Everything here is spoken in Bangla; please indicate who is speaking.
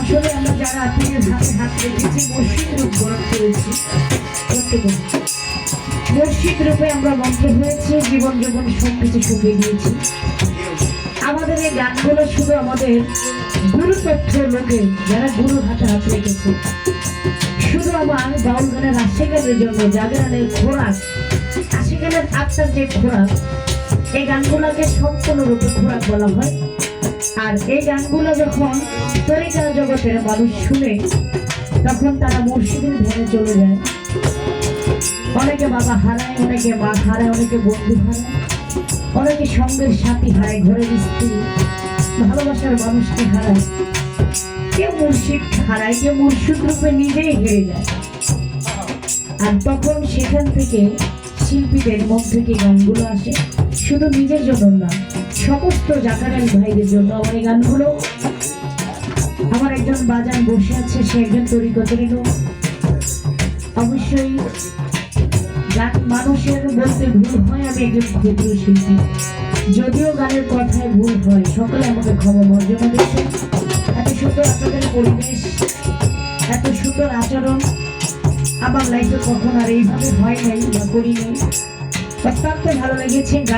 Speaker 1: আসলে আমরা যারা আত্মীয়ের হাতে হাত রেখেছি মসজিদ রূপ গ্রহণ করেছি, মসজিদ রূপে আমরা মন্ত্র হয়েছি, জীবন জীবন সবকিছু শুকিয়ে দিয়েছি। আমাদের এই গানগুলো শুধু আমাদের গুরুতত্ত্ব লোকে যারা গুরুর হাতে হাত রেখেছে, শুধু আমার বাউল গানের আশিকানের জন্য যাদের খোরাক, আশিকানের আত্মার যে খোরাক, এই গানগুলোকে সম্পূর্ণরূপে খোরাক বলা হয়। আর এই গানগুলো যখন তরিকার জগতের মানুষ শুনে তখন তারা মসজিদের ধ্যানে চলে যায়। অনেকে বাবা হারায়, অনেকে মা হারায়, অনেকে বন্ধু হারায়, অনেকে সঙ্গের সাথী হারায়, ঘরের স্ত্রী, ভালোবাসার মানুষকে হারায়, কেউ মুর্শিদ হারায়, কেউ মুর্শিদ রূপে নিজেই হেরে যায়। আর তখন সেখান থেকে শিল্পীদের মন থেকে গানগুলো আসে, শুধু নিজের জন্য না, সমস্ত জাকারানি ভাইদের জন্য। আমার এই গানগুলো, আমার একজন বাজান বসে আছে, সে একজন তরিকতেরই লোক। অবশ্যই গান মানুষের বলতে ভুল হয়, আমি একজন ক্ষুদ্র শিল্পী, যদিও গানের কথায় ভুল হয়, সকলে আমাকে ক্ষমা মর্যাদা দিচ্ছে। এত সুন্দর আপনাদের পরিবেশ, এত সুন্দর আচরণ আমার লাইফে কখন আর এইভাবে হয় নাই বা করি নাই, অত্যন্ত ভালো লেগেছে। গান